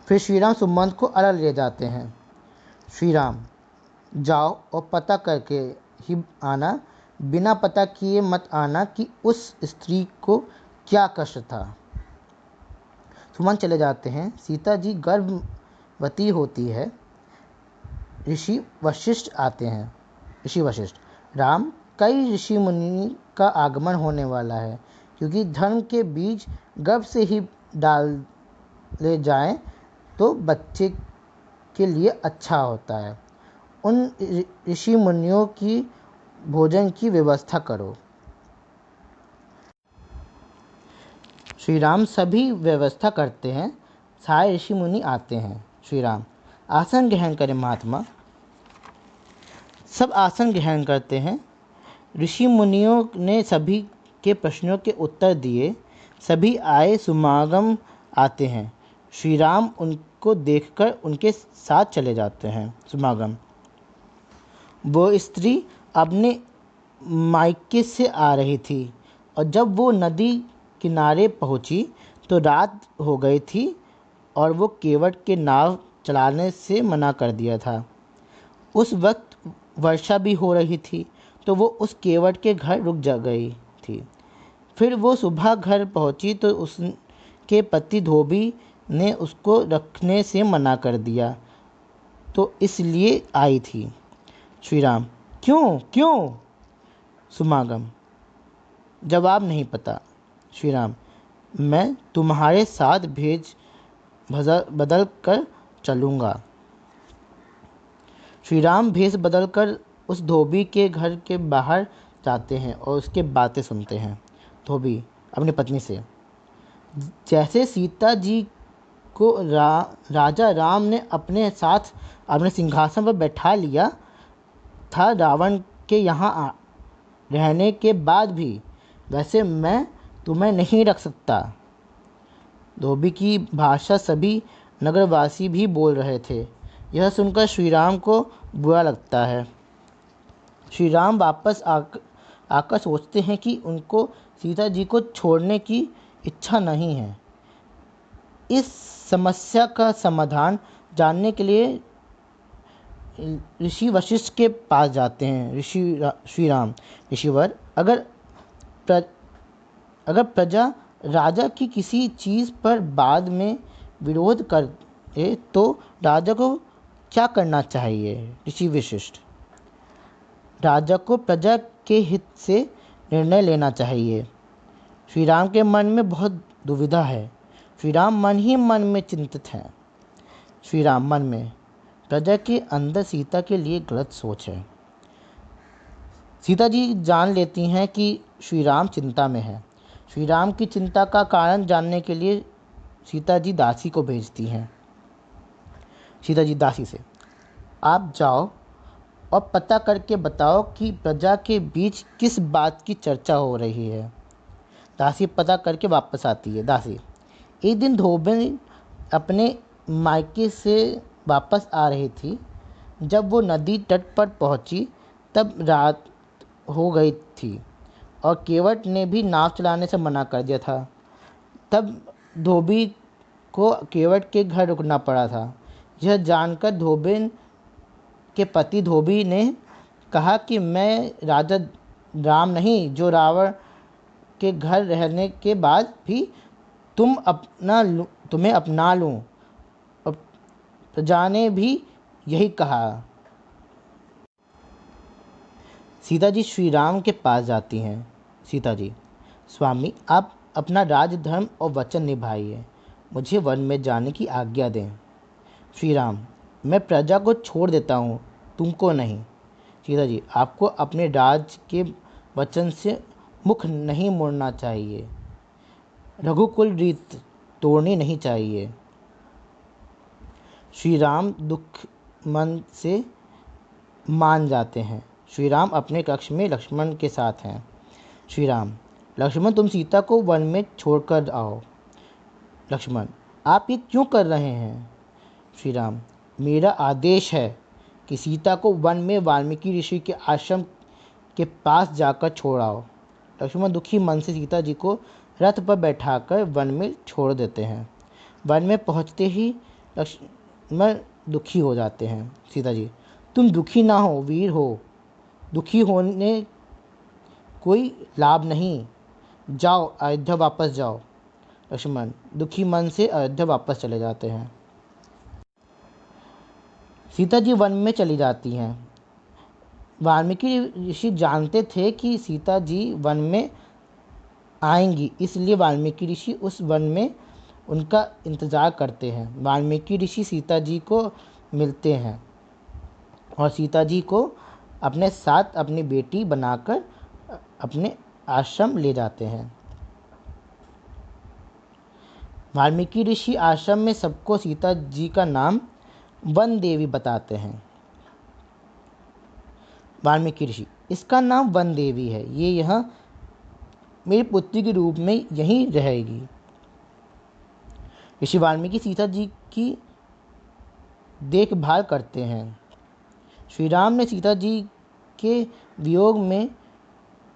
फिर श्री राम सुमंत को अलग ले जाते हैं। श्री राम, जाओ और पता करके ही आना, बिना पता किए मत आना कि उस स्त्री को क्या कष्ट था। सुमंत चले जाते हैं। सीता जी गर्भवती होती है। ऋषि वशिष्ठ आते हैं। ऋषि वशिष्ठ, राम, कई ऋषि मुनि का आगमन होने वाला है, क्योंकि धर्म के बीज गर्भ से ही डाले जाएं तो बच्चे के लिए अच्छा होता है। उन ऋषि मुनियों की भोजन की व्यवस्था करो। श्री राम सभी व्यवस्था करते हैं। सारे ऋषि मुनि आते हैं। श्री राम, आसन ग्रहण करें महात्मा। सब आसन ग्रहण करते हैं। ऋषि मुनियों ने सभी के प्रश्नों के उत्तर दिए। सभी आए समागम आते हैं। श्री राम उनको देखकर उनके साथ चले जाते हैं। समागम, वो स्त्री अपने मायके से आ रही थी और जब वो नदी किनारे पहुंची तो रात हो गई थी और वो केवट के नाव चलाने से मना कर दिया था। उस वक्त वर्षा भी हो रही थी तो वो उस केवट के घर रुक जा गई थी। फिर वो सुबह घर पहुंची तो उसके पति धोबी ने उसको रखने से मना कर दिया, तो इसलिए आई थी। श्री राम, क्यों क्यों? समागम, जवाब नहीं पता। श्री राम, मैं तुम्हारे साथ भेज बदल कर चलूँगा। श्री राम भेष बदल कर उस धोबी के घर के बाहर जाते हैं और उसके बातें सुनते हैं। धोबी अपनी पत्नी से, जैसे सीता जी को राजा राम ने अपने साथ अपने सिंहासन पर बैठा लिया था रावण के यहाँ रहने के बाद भी, वैसे मैं तुम्हें नहीं रख सकता। धोबी की भाषा सभी नगरवासी भी बोल रहे थे। यह सुनकर श्री राम को बुरा लगता है। श्री राम वापस आकर सोचते हैं कि उनको सीता जी को छोड़ने की इच्छा नहीं है। इस समस्या का समाधान जानने के लिए ऋषि वशिष्ठ के पास जाते हैं। श्री राम, ऋषिवर, अगर प्रजा राजा की किसी चीज़ पर बाद में विरोध करे तो राजा को क्या करना चाहिए? ऋषि वशिष्ठ, राजा को प्रजा के हित से निर्णय लेना चाहिए। श्री राम के मन में बहुत दुविधा है। श्री राम मन ही मन में चिंतित हैं। श्री राम मन में, प्रजा के अंदर सीता के लिए गलत सोच है। सीता जी जान लेती हैं कि श्री राम चिंता में है। श्री राम की चिंता का कारण जानने के लिए सीता जी दासी को भेजती हैं। सीता जी दासी से, आप जाओ और पता करके बताओ कि प्रजा के बीच किस बात की चर्चा हो रही है। दासी पता करके वापस आती है। दासी, एक दिन धोबी अपने मायके से वापस आ रही थी। जब वो नदी तट पर पहुंची तब रात हो गई थी और केवट ने भी नाव चलाने से मना कर दिया था। तब धोबी को केवट के घर रुकना पड़ा था। यह जानकर धोबी के पति धोबी ने कहा कि मैं राजा राम नहीं, जो रावण के घर रहने के बाद भी तुम्हें अपना लूं। और प्रजा ने भी यही कहा। सीता जी श्री राम के पास जाती हैं। सीता जी, स्वामी, आप अपना राज धर्म और वचन निभाइए, मुझे वन में जाने की आज्ञा दें। श्री राम, मैं प्रजा को छोड़ देता हूँ, तुमको नहीं। सीता जी, आपको अपने राज के वचन से मुख नहीं मोड़ना चाहिए। रघुकुल रीत तोड़नी नहीं चाहिए। श्री राम दुख मन से मान जाते हैं। श्री राम अपने कक्ष में लक्ष्मण के साथ हैं। श्री राम, लक्ष्मण, तुम सीता को वन में छोड़कर आओ। लक्ष्मण, आप ये क्यों कर रहे हैं? श्री राम, मेरा आदेश है कि सीता को वन में वाल्मीकि ऋषि के आश्रम के पास जाकर छोड़ आओ। लक्ष्मण दुखी मन से सीता जी को रथ पर बैठाकर वन में छोड़ देते हैं। वन में पहुंचते ही लक्ष्मण दुखी हो जाते हैं। सीता जी, तुम दुखी ना हो वीर हो, दुखी होने कोई लाभ नहीं, जाओ अयोध्या वापस जाओ। लक्ष्मण दुखी मन से अयोध्या वापस चले जाते हैं। सीता जी वन में चली जाती हैं। वाल्मीकि ऋषि जानते थे कि सीता जी वन में आएंगी, इसलिए वाल्मीकि ऋषि उस वन में उनका इंतज़ार करते हैं। वाल्मीकि ऋषि सीता जी को मिलते हैं और सीता जी को अपने साथ अपनी बेटी बनाकर अपने आश्रम ले जाते हैं। वाल्मीकि ऋषि आश्रम में सबको सीता जी का नाम वन देवी बताते हैं। वाल्मीकि ऋषि, इसका नाम वन देवी है, ये यहाँ मेरी पुत्री के रूप में यहीं रहेगी। ऋषि वाल्मीकि सीता जी की देखभाल करते हैं। श्री राम ने सीता जी के वियोग में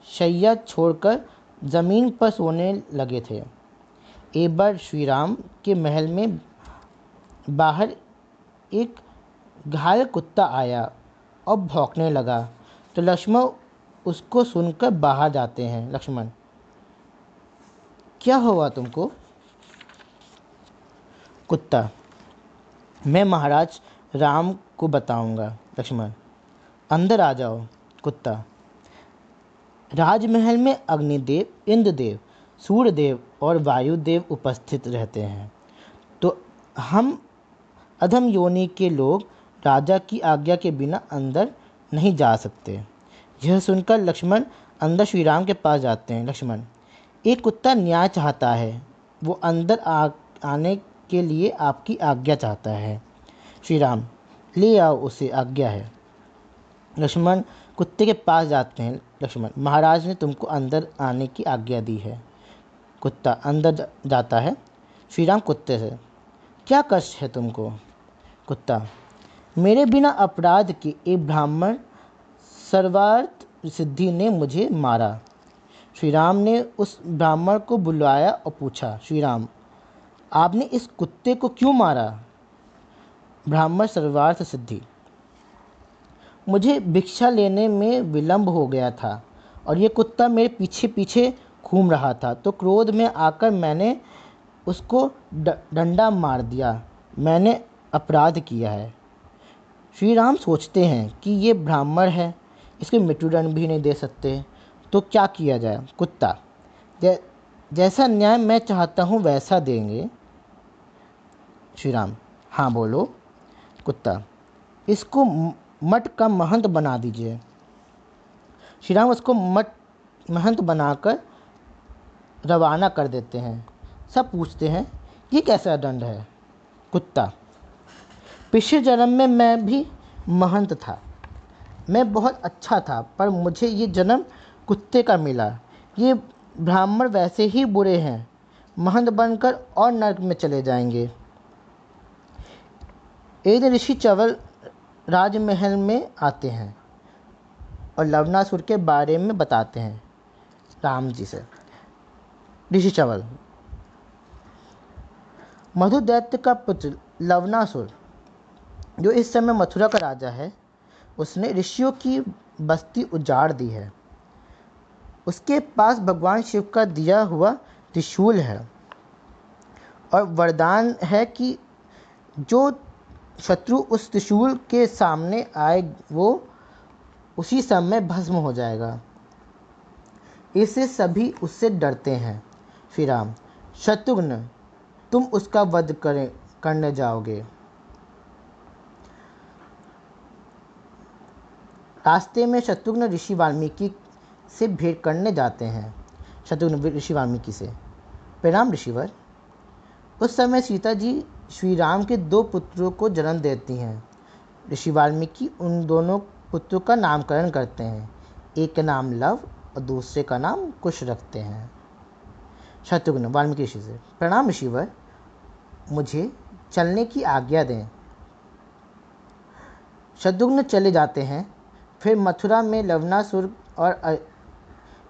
शैया छोड़कर जमीन पर सोने लगे थे। एक बार श्री राम के महल में बाहर एक घायल कुत्ता आया और भौंकने लगा, तो लक्ष्मण उसको सुनकर बाहर जाते हैं। लक्ष्मण, क्या हुआ तुमको? कुत्ता, मैं महाराज राम को बताऊंगा। लक्ष्मण, अंदर आ जाओ। कुत्ता, राजमहल में अग्निदेव, इंद्रदेव, सूर्यदेव और वायुदेव उपस्थित रहते हैं, तो हम अधम योनि के लोग राजा की आज्ञा के बिना अंदर नहीं जा सकते। यह सुनकर लक्ष्मण अंदर श्री राम के पास जाते हैं। लक्ष्मण, एक कुत्ता न्याय चाहता है, वो अंदर आने के लिए आपकी आज्ञा चाहता है। श्री राम, ले आओ, उसे आज्ञा है। लक्ष्मण कुत्ते के पास जाते हैं। लक्ष्मण, महाराज ने तुमको अंदर आने की आज्ञा दी है। कुत्ता अंदर जाता है। श्री राम कुत्ते से, क्या कष्ट है तुमको? कुत्ता, मेरे बिना अपराध के एक ब्राह्मण सर्वार्थ सिद्धि ने मुझे मारा। श्री राम ने उस ब्राह्मण को बुलाया और पूछा, श्री राम, आपने इस कुत्ते को क्यों मारा? ब्राह्मण सर्वार्थ सिद्धि, मुझे भिक्षा लेने में विलंब हो गया था और ये कुत्ता मेरे पीछे पीछे घूम रहा था, तो क्रोध में आकर मैंने उसको डंडा मार दिया। मैंने अपराध किया है। श्री राम सोचते हैं कि ये ब्राह्मण है, इसको मृत्युदंड भी नहीं दे सकते, तो क्या किया जाए? कुत्ता, जैसा न्याय मैं चाहता हूँ वैसा देंगे। श्री राम, हाँ बोलो। कुत्ता, इसको मठ का महंत बना दीजिए। श्री राम उसको महंत बनाकर रवाना कर देते हैं। सब पूछते हैं, ये कैसा दंड है? कुत्ता, पिछले जन्म में मैं भी महंत था, मैं बहुत अच्छा था, पर मुझे ये जन्म कुत्ते का मिला। ये ब्राह्मण वैसे ही बुरे हैं, महंत बनकर और नरक में चले जाएंगे। एक दिन ऋषि चवल राजमहल में आते हैं और लवणासुर के बारे में बताते हैं राम जी से। ऋषि चवल, मधु दैत्य का पुत्र लवणासुर, जो इस समय मथुरा का राजा है, उसने ऋषियों की बस्ती उजाड़ दी है। उसके पास भगवान शिव का दिया हुआ त्रिशूल है और वरदान है कि जो शत्रु उस त्रिशूल के सामने आए वो उसी समय भस्म हो जाएगा। इससे सभी उससे डरते हैं। श्री राम, शत्रुघ्न, तुम उसका वध करने जाओगे। रास्ते में शत्रुघ्न ऋषि वाल्मीकि से भेंट करने जाते हैं। शत्रुघ्न ऋषि वाल्मीकि से, प्रणाम ऋषिवर। उस समय सीता जी श्री राम के दो पुत्रों को जन्म देती हैं। ऋषि वाल्मीकि उन दोनों पुत्रों का नामकरण करते हैं। एक का नाम लव और दूसरे का नाम कुश रखते हैं। शत्रुघ्न वाल्मीकि ऋषि से, प्रणाम ऋषिवर, मुझे चलने की आज्ञा दें। शत्रुघ्न चले जाते हैं। फिर मथुरा में लवणासुर और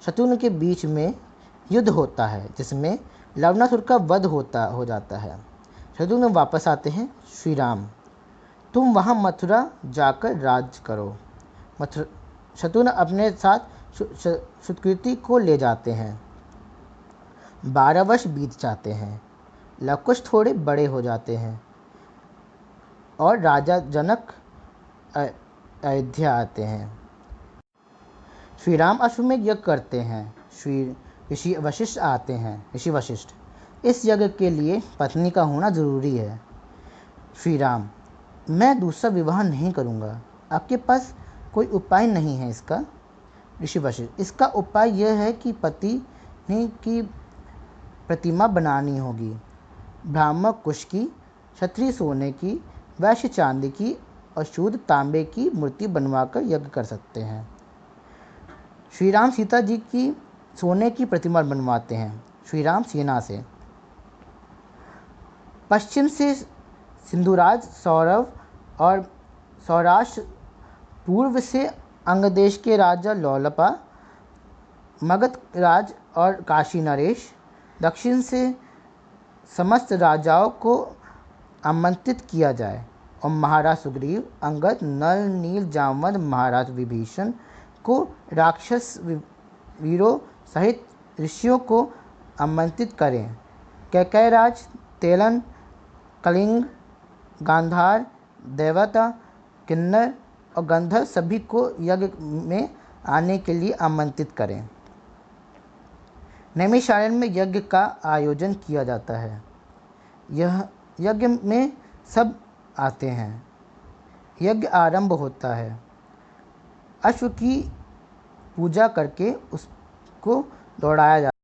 शत्रुघ्न के बीच में युद्ध होता है, जिसमें लवणासुर का वध हो जाता है। शत्रुघ्न वापस आते हैं। श्री राम, तुम वहाँ मथुरा जाकर राज करो। शत्रुघ्न अपने साथ सुकृति को ले जाते हैं। 12 वर्ष बीत जाते हैं। लवकुश थोड़े बड़े हो जाते हैं और राजा जनक अयोध्या आते हैं। श्री राम अश्वमेध यज्ञ करते हैं। श्री ऋषि वशिष्ठ आते हैं। ऋषि वशिष्ठ, इस यज्ञ के लिए पत्नी का होना जरूरी है। श्री राम, मैं दूसरा विवाह नहीं करूँगा। आपके पास कोई उपाय नहीं है इसका? ऋषि वशिष्ठ, इसका उपाय यह है कि पति की प्रतिमा बनानी होगी। ब्राह्मण कुश की, क्षत्रिय सोने की, वैश्य चांदी की और शूद्र तांबे की मूर्ति बनवाकर यज्ञ कर सकते हैं। श्री राम सीता जी की सोने की प्रतिमा बनवाते हैं। श्री राम सेना से पश्चिम से सिंधुराज सौरव और सौराष्ट्र, पूर्व से अंगदेश के राजा लोलपा, मगध राज और काशी नरेश, दक्षिण से समस्त राजाओं को आमंत्रित किया जाए और महाराज सुग्रीव, अंगद, नल, नील, जामवंत, महाराज विभीषण को, राक्षस वीरों सहित ऋषियों को आमंत्रित करें। कैकयराज, तेलन, कलिंग, गांधार, देवता, किन्नर और गंधर्व सभी को यज्ञ में आने के लिए आमंत्रित करें। नैमिषारण्य में यज्ञ का आयोजन किया जाता है। यह यज्ञ में सब आते हैं। यज्ञ आरंभ होता है। अश्व की पूजा करके उसको दौड़ाया जाता है।